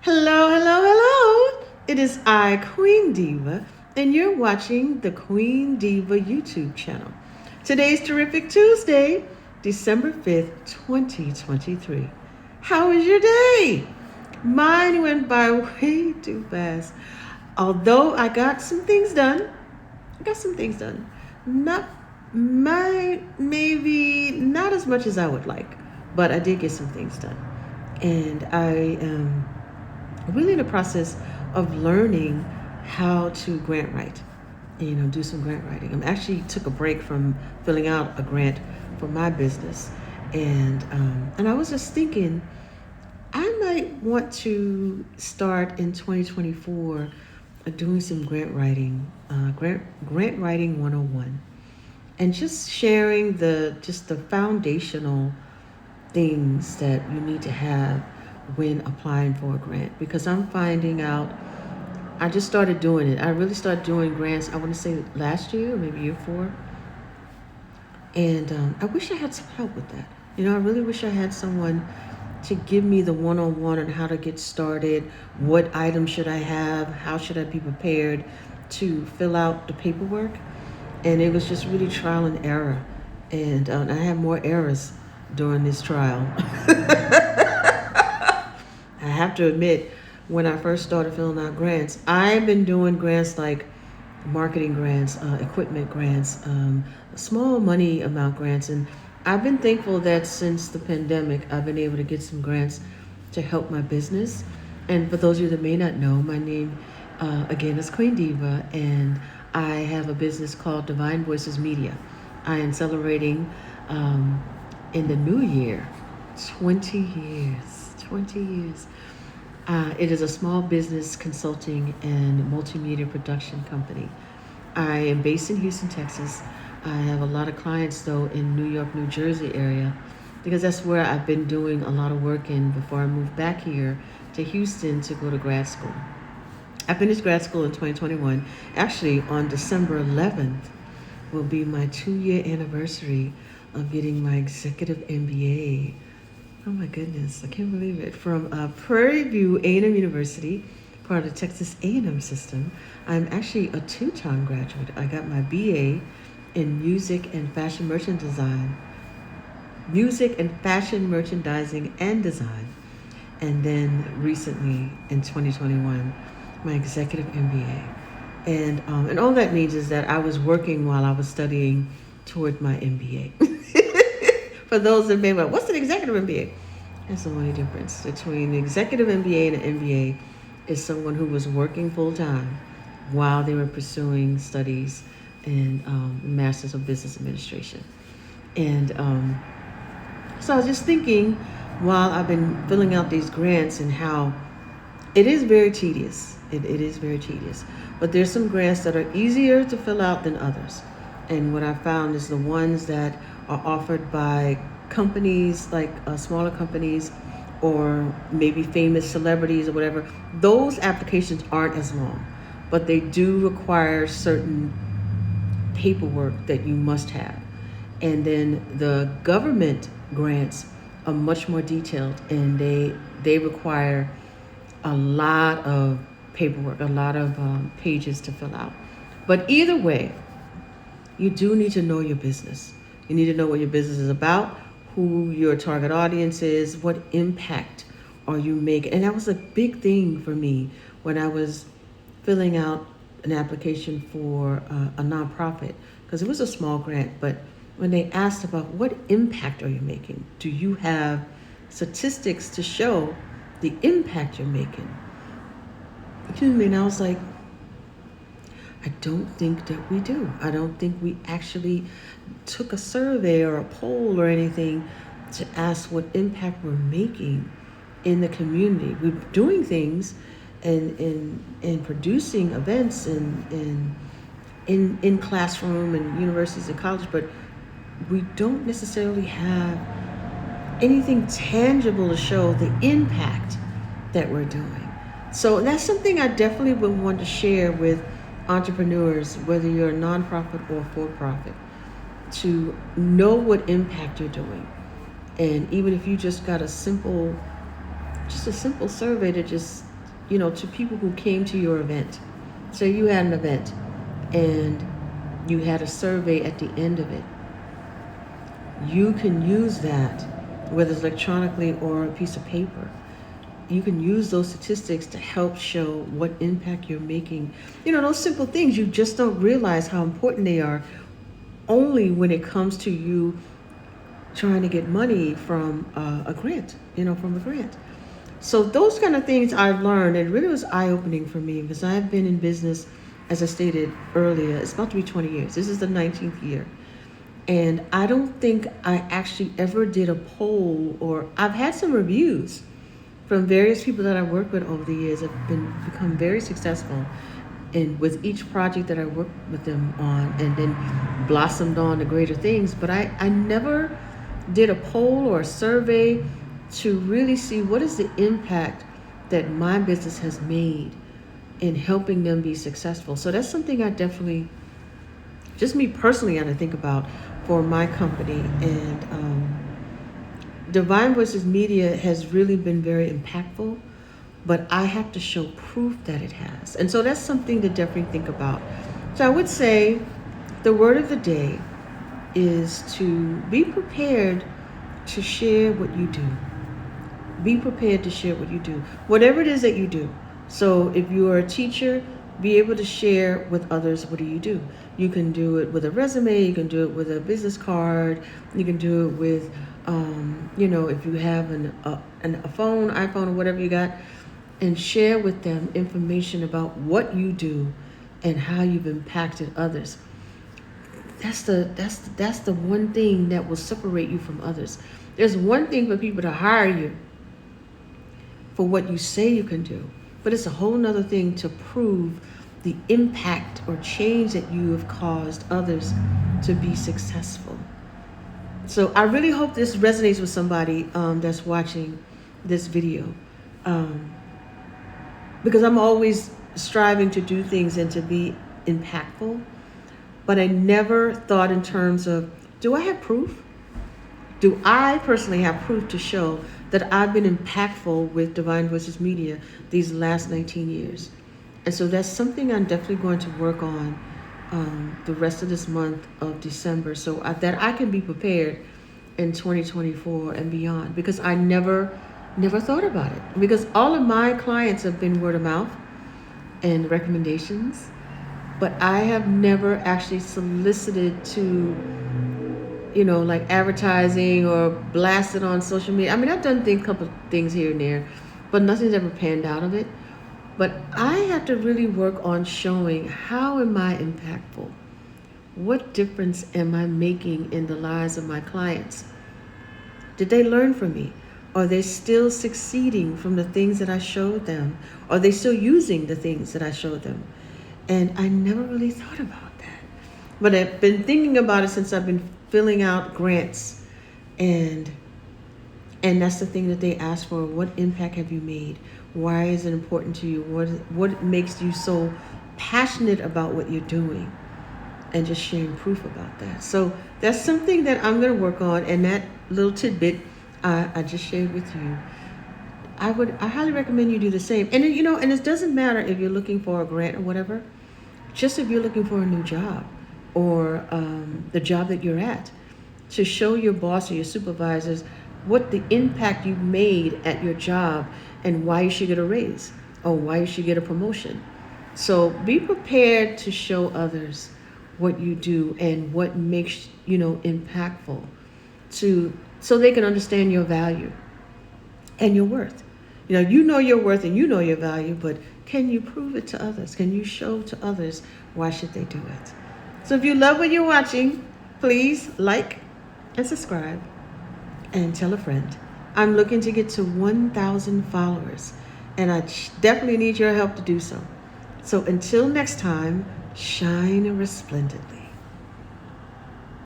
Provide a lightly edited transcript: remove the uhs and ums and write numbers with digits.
Hello, hello, hello. It is I, Queen Diva, and you're watching the Queen Diva YouTube channel. Today's Terrific Tuesday, December 5th, 2023. How was your day? Mine went by way too fast. Although I got some things done. Not maybe not as much as I would like, but I did get some things done. And I am really in the process of learning how to grant write, do some grant writing. I actually took a break from filling out a grant for my business, and I was just thinking I might want to start in 2024 doing some grant writing, grant writing 101, and just sharing the foundational things that you need to have when applying for a grant, because I'm finding out I just started doing it. I really started doing grants, I want to say last year or maybe year four. And I wish I had some help with that. I really wish I had someone to give me the one-on-one on how to get started, what items should I have, how should I be prepared to fill out the paperwork. And it was just really trial and error. And I had more errors during this trial. I have to admit, when I first started filling out grants, I've been doing grants like marketing grants, equipment grants, small money amount grants. And I've been thankful that since the pandemic, I've been able to get some grants to help my business. And for those of you that may not know, my name, again, is Queen Diva, and I have a business called Divine Voices Media. I am celebrating in the new year 20 years. 20 years. It is a small business consulting and multimedia production company. I am based in Houston, Texas. I have a lot of clients, though, in New York, New Jersey area, because that's where I've been doing a lot of work in before I moved back here to Houston to go to grad school. I finished grad school in 2021. Actually, on December 11th will be my 2-year anniversary of getting my executive MBA. Oh my goodness, I can't believe it. From Prairie View A&M University, part of the Texas A&M system. I'm actually a two-time graduate. I got my BA in music and fashion merchandising, and design. And then recently in 2021, my executive MBA. And all that means is that I was working while I was studying toward my MBA. For those that may know, what's an executive MBA? That's the only difference between the executive MBA and an MBA is someone who was working full time while they were pursuing studies and Masters of Business Administration. And so I was just thinking while I've been filling out these grants and how it is very tedious. It is very tedious. But there's some grants that are easier to fill out than others. And what I found is the ones that are offered by companies, like smaller companies, or maybe famous celebrities or whatever, those applications aren't as long. But they do require certain paperwork that you must have. And then the government grants are much more detailed, and they require a lot of paperwork, a lot of pages to fill out. But either way, you do need to know your business. You need to know what your business is about, who your target audience is, what impact are you making. And that was a big thing for me when I was filling out an application for a nonprofit, because it was a small grant. But when they asked about what impact are you making, do you have statistics to show the impact you're making? And I was like, I don't think that we do. I don't think we actually took a survey or a poll or anything to ask what impact we're making in the community. We're doing things and producing events in classroom and universities and college, but we don't necessarily have anything tangible to show the impact that we're doing. So that's something I definitely would want to share with entrepreneurs, whether you're a nonprofit or for-profit, to know what impact you're doing. And even if you just got a simple survey to just to people who came to your event. So you had an event and you had a survey at the end of it. You can use that, whether it's electronically or a piece of paper. You can use those statistics to help show what impact you're making. Those simple things, you just don't realize how important they are only when it comes to you trying to get money from a grant, from a grant. So those kind of things I've learned, and it really was eye-opening for me because I've been in business, as I stated earlier, it's about to be 20 years. This is the 19th year. And I don't think I actually ever did a poll, or I've had some reviews from various people that I work with over the years. I've become very successful and with each project that I worked with them on, and then blossomed on to greater things. But I never did a poll or a survey to really see what is the impact that my business has made in helping them be successful. So that's something I definitely, just me personally, I had to think about for my company. And Divine Voices Media has really been very impactful, but I have to show proof that it has. And so that's something to definitely think about. So I would say the word of the day is to be prepared to share what you do. Be prepared to share what you do, whatever it is that you do. So if you are a teacher, be able to share with others, what do you do? You can do it with a resume, you can do it with a business card, you can do it with, if you have a phone, iPhone, or whatever you got, and share with them information about what you do and how you've impacted others. That's the one thing that will separate you from others. There's one thing for people to hire you for what you say you can do, but it's a whole nother thing to prove the impact or change that you have caused others to be successful. So I really hope this resonates with somebody that's watching this video, because I'm always striving to do things and to be impactful, but I never thought in terms of, do I have proof? Do I personally have proof to show that I've been impactful with Divine Voices Media these last 19 years? And so that's something I'm definitely going to work on the rest of this month of December, so that I can be prepared in 2024 and beyond, because I never thought about it, because all of my clients have been word of mouth and recommendations, but I have never actually solicited to, like advertising or blasted on social media. I mean, I've done a couple things here and there, but nothing's ever panned out of it. But I have to really work on showing, how am I impactful? What difference am I making in the lives of my clients? Did they learn from me? Are they still succeeding from the things that I showed them? Are they still using the things that I showed them? And I never really thought about that. But I've been thinking about it since I've been filling out grants. And that's the thing that they ask for. What impact have you made? Why is it important to you? What makes you so passionate about what you're doing? And just sharing proof about that. So that's something that I'm going to work on. And that little tidbit I just shared with you, I highly recommend you do the same. And and it doesn't matter if you're looking for a grant or whatever. Just if you're looking for a new job, or the job that you're at, to show your boss or your supervisors what the impact you've made at your job and why you should get a raise or why you should get a promotion. So be prepared to show others what you do and what makes impactful, so they can understand your value and your worth. You know your worth and you know your value, but can you prove it to others? Can you show to others why should they do it? So if you love what you're watching, please like and subscribe and tell a friend. I'm looking to get to 1,000 followers, and I definitely need your help to do so. So until next time, shine resplendently.